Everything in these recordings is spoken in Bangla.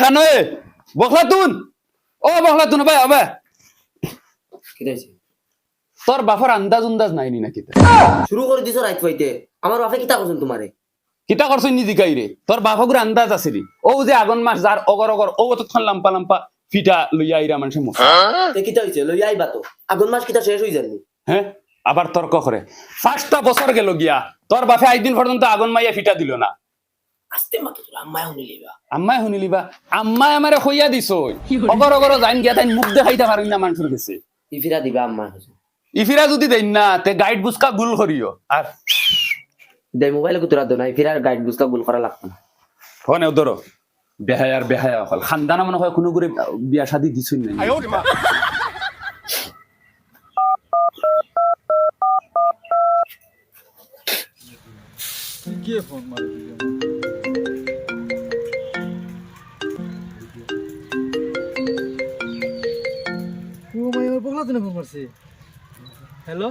খানয়ে বখলাতুন ও বখলাতুন ভাই আবে কি হইছে তোর বাপর আন্দাজ উন্দাজ নাইনি নাকি শুরু করে দিছো রাইত হইতে আমার বাপে কিতা করছেন তোমারে কিতা করছই নি দিকাই রে তোর বাপগুর আন্দাজ আছিলি ও যে আগুন মাস যার অগর অগর ও তৎক্ষণ লাম্পা লাম্পা ফিটা লইয়া আইরা মানুষের মুখ তে কিতা হইছে লই আইবা তো আগুন মাস কিতা শেষ হই যাননি হ্যাঁ আবার তর্ক করে 5টা বছর গেল গিয়া তোর বাপে আজ দিন পর্যন্ত আগুন মাইয়া ফিটা দিল না আস্তে মাতো তোর আম্মায় শুনি লিবা আম্মাই শুনিলিবা আম্মাই আমারে কইয়া দিছ অগর অগর যাইন গিয়া তাই মুখ দেখাইতে পারিন না মানুষের কাছে ইফিরা দিবা আম্মা কাছে ইফিরা যদি দেন না তে গাইড বুসকা গুল করিও আর দে মোবাইলে কুতরা দো না ইফিরার গাইড বুঝতা ভুল করা লাগতো না ফোনে ধরো বেহায়ার বেহায়া হল খানদানা মনে হয় কোনো করে বিয়া শাদি দিছই নাই কে ফোন মারি ও মাই আমার বগলা তো ফোন মারছে হ্যালো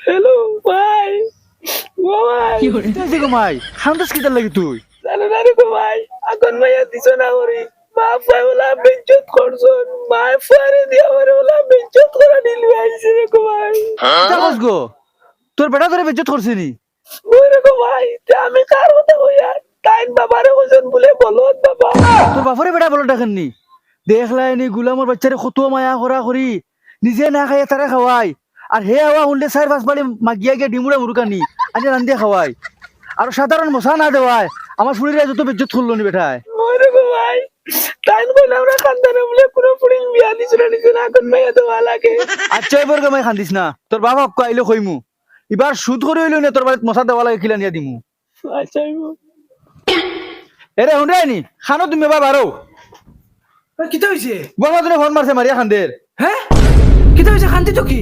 হ্যালো ভাই ও ভাই কি হইছে গো মাই খান্দাস কিটা লাগি তুই জানো না রে গো ভাই আগুন মাইয়া দিছ না করি মা ফাই ওলা বেজ্জত করছন মা ফারে দিয়া ওরে ওলা বেজ্জত করা নিলি আইছে রে গো ভাই দেখস গো তোর বেটা তোরে বেজ্জত করছে নি ওই রে গো ভাই তে আমি কার কথা হইয়া তাইন বাবারে কইছন বলে বলত বাবা তোর বাপরে বেটা বলো ডাকেন নি দেখলাই নি গুলামর বাচ্চারে কত মায়া করা করি নিজে না খাইয়া তারে খাওয়াই আর হে আওয়া উল্লে 4-5 বাড়ি মাগিয়া গিয়া ডিমুড়া মুরুকানি আনি রান্দিয়া খাওয়াই আর সাধারণ মশা না দেওয়ায় আমার শরীরে যত বেজ্জত করলো নি বেটায় ওই রে গো ভাই তাইন কইলা আমরা খানদানে বলে পুরো পুরি বিয়া দিছ না আগুন মাইয়া দেওয়া লাগে আচ্ছা এবার গামাই খান্দিস না তোর বাবা আইলে কইমু এবার সুদ করে হইলো না তোর বাড়িতে মশা দেওয়া লাগে কিলা নিয়া দিমু আচ্ছা এরে হুন্ডে আইনি খানো তুমি এবার বারো কিতা হইছে বড় দিনে ফোন মারছে মারিয়া খান্দের হ্যাঁ কিতা হইছে শান্তি তো কি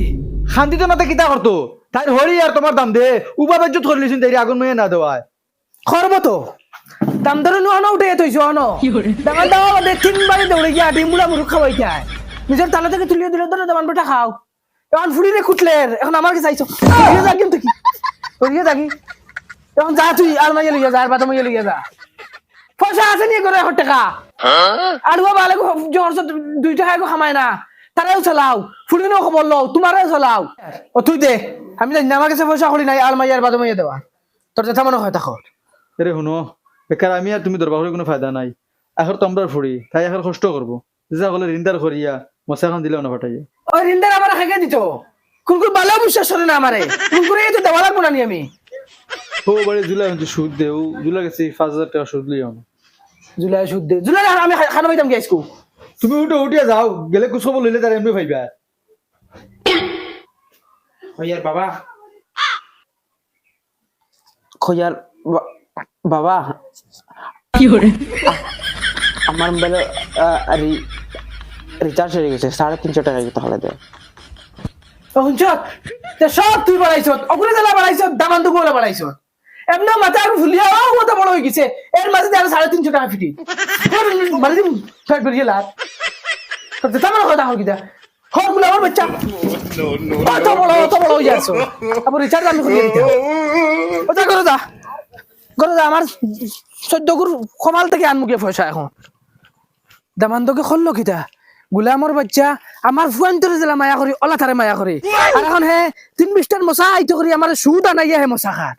শান্তি তো নাতে কিতা করতো তাই হরি আর তোমার দাম দে উবা বেজ্জত করলিছিন তাই আগুন মেয়ে না দেওয়ায় খরব তো দাম ধরে নো উঠে তৈছো অন ডাঙার ডাঙা বাদে 3 বারে দৌড়ে গিয়া ডিমুড়া মুরুখ খাওয়াই যায় নিজের তালা থেকে তুলিয়ে দিলে ধরে দামান বেটা খাও এখন ফুড়িরে কুটলের এখন আমার কি চাইছো ওইয়ে যা কিন্তু কি ওইয়ে যা কি এখন যা তুই আর মাইয়া লইয়া যা আর বাতা মাইয়া লইয়া যা পয়সা আছে নিয়ে করে 1 টাকা আর ও বালে জোর 2 টাকা কো খামায় না তারাও চালাও ফুড়িনো খবর লও তোমারও চালাও ও তুই দে আমি জানি না আমার কাছে পয়সা করি নাই আর মাইয়ার বাতা মাইয়া দেওয়া তোর যেটা মনে হয় তাকর এরে শুনো বেকার আমি আর তুমি দরবার করে কোনো ফায়দা নাই এখন তোমরা ফুড়ি তাই এখন কষ্ট করবো যা বলে রিন্দার করিয়া মশা খান দিলেও না ফাটাইয়া ওই রিন্দার আবার খেকে দিত কোন কোন ভালো বিশ্বাস করে না আমারে কোন করে তো দেওয়া লাগবো না নি আমি ও বাড়ি জুলাই হচ্ছে সুদ দেও জুলাই গেছে 5,000 টাকা সুদ লিও না জুলাই সুদ দে জুলাই আমি খানা পাইতাম গেছকু তুমি উঠিয়া যাও গেলে কুসব লইলে তার এমনি ভাইবা খয়ার বাবা খয়ার বাবা কি করে আমার মোবাইলে রিচার্জ হয়ে গেছে 350 টাকা তাহলে দে হুনছত তে সব তুই বাড়াইছ অগুরে জেলা বাড়াইছ দামান তো গোলা বাড়াইছ এমন মাথা আর ভুলিয়া ও মত বড় হয়ে গেছে এর মাঝে আর 350 টাকা ফিটি মানে দিন ফেট বেরিয়ে লাভ তো তেমন কথা হল কিটা হল গুলা আমার বাচ্চা তো বড় হয়ে যাচ্ছ আবার রিচার্জ আমি করে দিতে ওটা করে যা আমার 14 গুর কমাল থেকে আনমুকে পয়সা এখন দামান তোকে খললো কিটা গুলামর বাচ্চা আমার ফুয়ান্তরে জেলা মায়া করি ওলা তারে মায়া করি আর এখন হে 3-20টার মশা আইতো করি আমার সুদ আনাইয়া হে মশা খার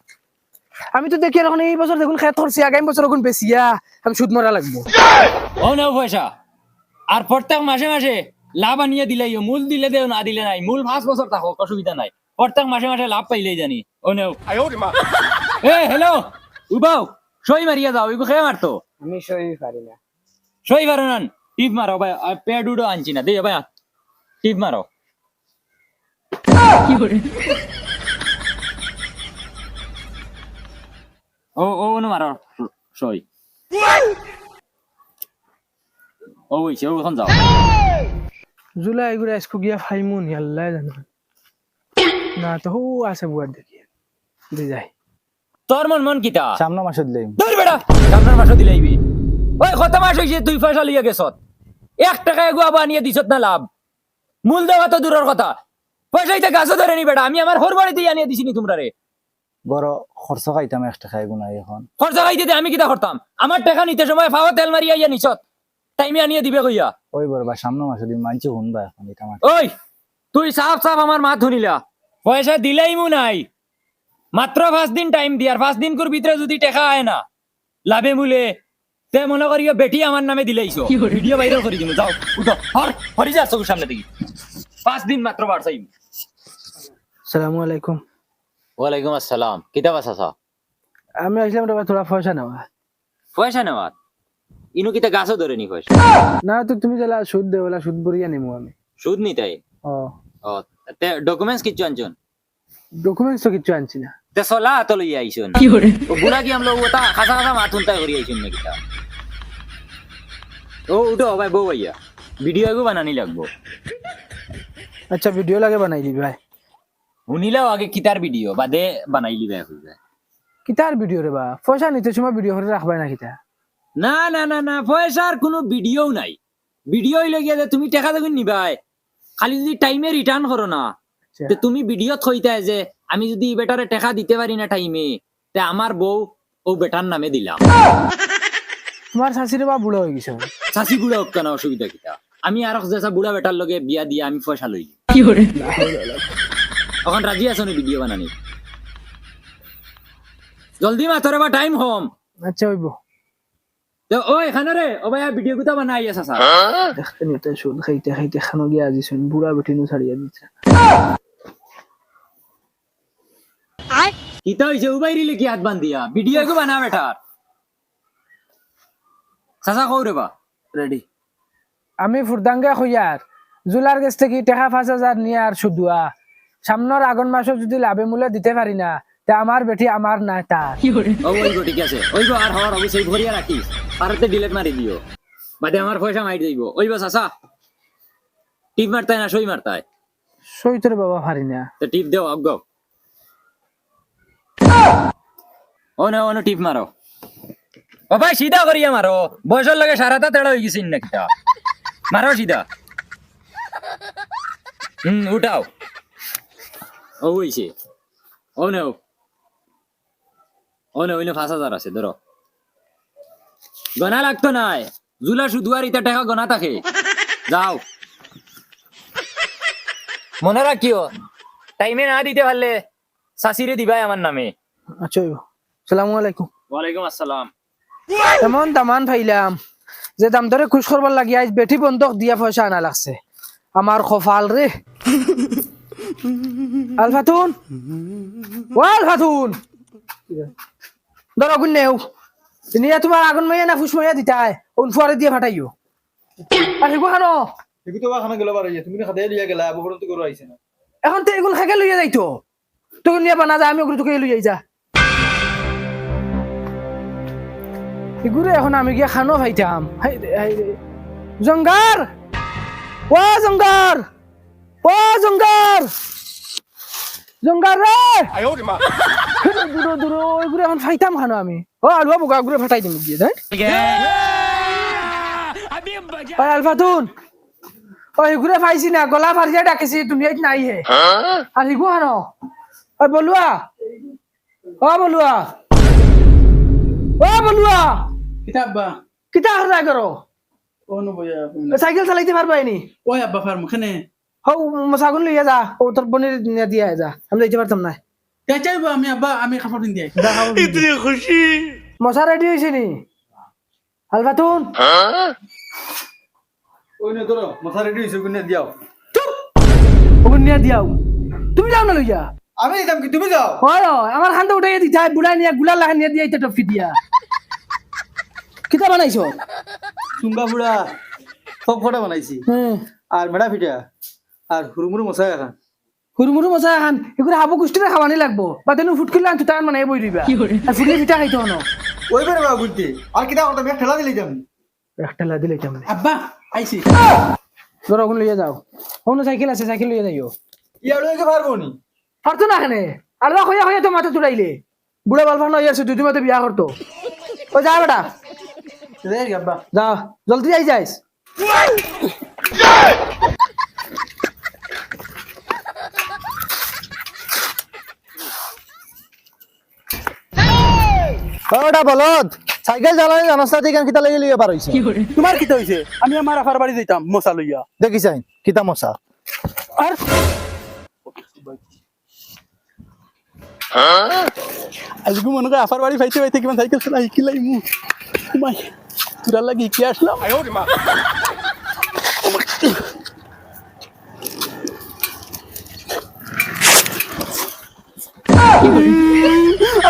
আমি তো দেখি এখন এই বছর দেখুন খেত করছি আগামী বছর এখন বেশিয়া আমি সুদ মরা লাগবো ও নাও পয়সা আর প্রত্যেক মাসে মাসে লাভ আনিয়ে দিলেই মূল দিলে দেও না দিলে নাই মূল 5 বছর থাকুক অসুবিধা নাই প্রত্যেক মাসে মাসে লাভ পাইলেই জানি ও নাও এ হ্যালো উবাও সই মারিয়া যাও ইগো খেয়ে মারতো আমি সই পারি না সই পারো না টিপ মারো ভাই পেড উডো আনছি না দে ভাই টিপ মারো কি করে ও না মারো সই ও হইছে ও এখন যাও জুলাই গুড়া স্কু গিয়া ফাইমুন আল্লাহ জানো না তো হো আছে বুয়ার দেখি দি যাই তোর মন কিতা সামনে মাসে দিলে ধর বেটা সামনের মাসে দিলাইবি ওই কত মাস হইছে তুই পয়সা লিয়ে গেছত 1 টাকা এগো আবার নিয়ে দিছত না লাভ মূল দেওয়া তো দূরের কথা পয়সাইতে গাছও ধরে নি বেটা আমি আমার হোর বাড়িতে আনিয়ে দিছিনি তোমরা রে বড় খরচ খাইতাম 1 টাকা গুনাই এখন খরচা খাইতে আমি কিতা করতাম আমার টাকা নিতে সময় ফাওয়া তেল মারিয়া ইয়া নিছত টাইমে আনিয়ে দিবে কইয়া ওই বরবা সামনে মাসে দিন মানছি শুনবা এখন এটা আমার ওই তুই সাফ সাফ আমার মাত শুনিলা পয়সা দিলেই মু নাই মাত্র 5 দিন টাইম দিয়ার 5 দিন ভিতরে যদি টাকা আয় না লাভে মূলে তে মনে করিও বেটি আমার নামে দিলেইছো ভিডিও ভাইরাল করে দিমু যাও উঠো হরি যা চোখের সামনে দেখি 5 দিন মাত্র বাড়ছাই আসসালামু আলাইকুম ওয়ালাইকুম আসসালাম কিতাব আছা আমি আসলাম রে থোড়া পয়সা নেওয়া পয়সা নেওয়া ইনু কিতা গাছও ধরে নি পয়সা না তো তুমি যারা সুদ দে ওলা সুদ বরিয়া নিমু আমি সুদ নিতাই ও ও তে ডকুমেন্টস কিচ্ছু আনছুন ডকুমেন্টস তো কিছু আনছি না তে সলা তো লই আইছুন ও গুলা কি আমলো ওটা খাসা খাসা মাথুন তাই করি আইছুন নাকি তা ও উঠো ভাই বউ ভাইয়া ভিডিও এগো বানানি লাগবো আচ্ছা ভিডিও লাগে বানাই দিবি ভাই শুনিলাও আগে কিতার ভিডিও বাদে বানাইলি ভাই হইবে কিতার ভিডিও রে বা পয়সা নিতে সময় ভিডিও করে রাখবাই না কিতা না না না না পয়সার কোনো ভিডিও নাই ভিডিও লাগিয়ে যে তুমি টাকা দেখুন নিবাই খালি যদি টাইমে রিটার্ন করো না তে তুমি ভিডিও থইতা যে আমি যদি বেটারে টাকা দিতে পারি না টাইমে তে আমার বউ ও বেটার নামে দিলাম তোমার শাশুড়ি বা বুড়ো হয়ে গেছে চাষি বুড়া হোক কেন অসুবিধা কিতা আমি আর যেসা বুড়া বেটার লগে বিয়া দিয়া আমি পয়সা লই এখন রাজি আছো নি ভিডিও বানানি জলদি মাতরে বা টাইম হোম আচ্ছা হইব তো ও এখানে রে ও ভাই ভিডিও গুতা বানাই আছে স্যার দেখতে নিতে সুদ খাইতে খাইতে খানো গিয়া আজি শুন বুড়া বেটিনু ছাড়িয়া দিচ্ছে কিতা হইছে ও ভাই রিলে কি হাত বান্ধিয়া ভিডিও গো বানা বেটার সাসা কও রে বা রেডি আমি ফুরদাঙ্গা খুঁয়ার জুলার কাছ থেকে টাকা 5,000 নিয়ে আর শুধুয়া সামনের আগুন মাসে যদি লাভে মূল্য দিতে পারি না তা আমার বেটি আমার না তার ও ওই গো ঠিক আছে ওই গো আর হওয়ার অবশ্যই ভরিয়া রাখিস পারতে ডিলিট মারি দিও বাদে আমার পয়সা মাইর দিইব ওই বা সাসা টিপ মারতাই না সই মারতাই সইতরে বাবা পারি না তো টিপ দেও অগ্গ ও না টিপ মারো ও ভাই সিধা করিয়া মারো বয়সের লাগে সারাটা তেড়া হয়ে গেছিস নাকি তা মারো সিধা উঠাও ও হইছে ও নে 5,000 আছে ধরো গনা লাগতো নাই জুলা শুধু আর ইটা টাকা গনা থাকে যাও মনে রাখিও টাইমে না দিতে পারলে শাশিরে দিবাই আমার নামে আচ্ছা হইব আসসালামু আলাইকুম ওয়ালাইকুম আসসালাম এমন দামান ফাইলাম যে দাম ধরে খুশ করবার লাগি আজ বেটি বন্ধক দিয়া পয়সা আনা লাগছে আমার কপাল রে আলফাতুন ও আলফাতুন ধরো গুণ নেও নিয়ে তোমার আগুন মাইয়া না ফুস মাইয়া দিতাই ওন ফুয়ারে দিয়ে ফাটাইও আর হেগো খানো এগু তো খানা গেল বারে তুমি খাতে লিয়া গেলা বড় তো করে আইছে না এখন তো এগুলো খাকে লইয়া যাইতো তোকে নিয়ে বানা যা আমি ওগুলো তোকে লইয়া যা এগুলো এখন আমি গিয়ে খানো খাইতাম হাই রে জঙ্গার ও জঙ্গার ও জঙ্গার জঙ্গার রে দূর দূর ওইগুলো এখন খাইতাম খানো আমি ও আলুয়া বোকা গুলো ফাটাই দিম গিয়ে তাই আলফাতুন ও এগুলো পাইছি না গলা ফারিয়া ডাকেছি দুনিয়াত নাই হে আর হিগু হানো ও বলুয়া ও বলুয়া ও বলুয়া কিতাব বা কিতা হরা করো ও নো বয়া সাইকেল চালাইতে পারবাই নি ওই আব্বা ফার্ম খানে হও মশাগুন লইয়া যা ও তোর বনের নিয়ে দিয়া যা আমি যাইতে পারতাম না কে চাইবো আমি আব্বা আমি খাবার দিন দিই মশা রেডি হয়েছে নি আলফাতুন ওই নে ধরো মাথা রেডি হইছে গুনে দিও ওগুন নিয়ে দিয়াও তুমি যাও না লইয়া আমি দিতাম কি তুমি যাও হয় আমার খান্দা উঠাই দিতে বুড়া নিয়ে গুলা লাগা নিয়ে দিয়া টপি দিয়া কিতা বানাইছো চুঙ্গা বুড়া সব ফটা বানাইছি আর মেডা ফিটা আর হুরুমুরু মশা এখন হুরমুরু মশা খান এগুলো হাবু কুষ্টিরে খাওয়ানি লাগবো বা তেন ফুটকিলে আনতো তার মানে বই দিবা আর ফুটলে পিঠা খাইতো না ওই বেরে বা গুলতে আর কিটা কথা মেঘ ঠেলা দিলে যাম একটা লা দিলে কেমন আব্বা আইছি ধরো ওগুন লইয়া যাও অন্য সাইকেল আছে সাইকেল লইয়া যাইও ইয়া লইকে পারবো নি পারতো না খানে আর হইয়া হইয়া তো মাথা তুলাইলে বুড়া বালফান হইয়া আছে দুই মাতে বিয়া করতো ও যা বেটা রে আব্বা যা জলদি যাই যাইস ওটা বলদ সাইকেল চালানি জানাস না দেখেন কিতা লাগি লিয়ে পার হইছে তোমার কি হইছে আমি আমার আফার বাড়ি যাইতাম মশা লইয়া দেখিছেন কিতা মশা আর আজকে মনে করে আফার বাড়ি পাইতে পাইতে কিমান সাইকেল চালাই কিলাই মু মাই তোরা লাগি কি আসলাম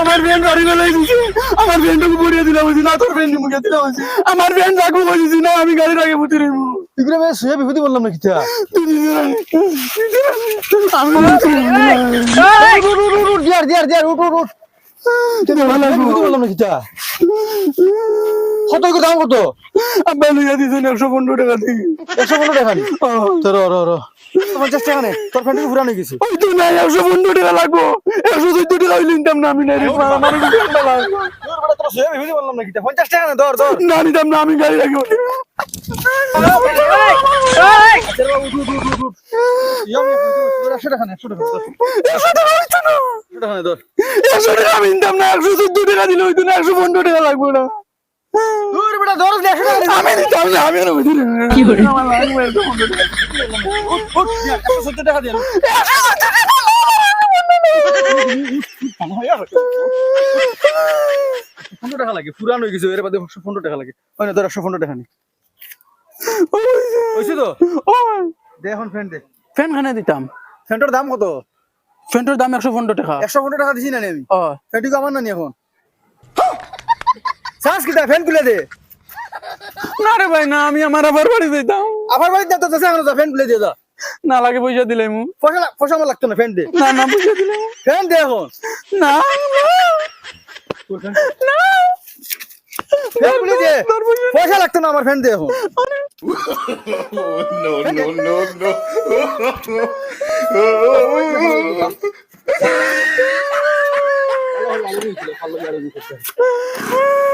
আমার ফ্রেন্ড বাড়ি বেলাই দিছে আমার ফ্রেন্ডকে পড়িয়ে দিলাম না তোর ফ্রেন্ড মুখে দিলাম আমার ফ্রেন্ড রাখবো বলছি না আমি গাড়ি রাখে পুঁতি রইবো তুই মে শুয়ে বিপদি বললাম না কিতা দিয়ার দিয়ার দিয়ার উঠ উঠ উঠ বিপদি বললাম না কিতা কত দাম কত আব্বা লইয়া দিছেন 115 টাকা দিই 115 টাকা নি তো র 50 টাকা নে তোর ফ্রেন্ডকে পুরান হয়ে গেছে ওই তো নাই 115 টাকা লাগবো 114 টাকা হইলে নিতাম না আমি নাই রে আমার ঠান্ডা লাগে তোর শুয়ে বিপদি বললাম না কিতা 50 টাকা নে ধর ধর না নিতাম না আমি গাড়ি রাখবো আমি নিতাম না 114 টাকা দিলে হইতো না 115 টাকা লাগবো না আমি নিতাম না আমি কি করে টাকা লাগে পুরান হয়ে গেছে এর বাদে 115 টাকা লাগে ওই না তোর 115 টাকা নি হইছে তো দে এখন ফ্যান দে ফ্যান খানে দিতাম ফ্যানটার দাম কত ফ্যানটার দাম 115 টাকা 115 টাকা দিছি না আমি ও ফ্যানটিকে আমার না নি এখন সাস কিটা ফ্যান খুলে দে না রে ভাই না আমি আমার আবার বাড়ি যাইতাম আবার বাড়ি যা তো দে এখন ফ্যান খুলে দে যা না লাগে পয়সা দিলাই মু পয়সা আমার লাগতো না ফ্যান দে না না পয়সা দিলাই ফ্যান দে এখন না না ফ্যান খুলে দে পয়সা লাগতো না আমার ফ্যান দে এখন no.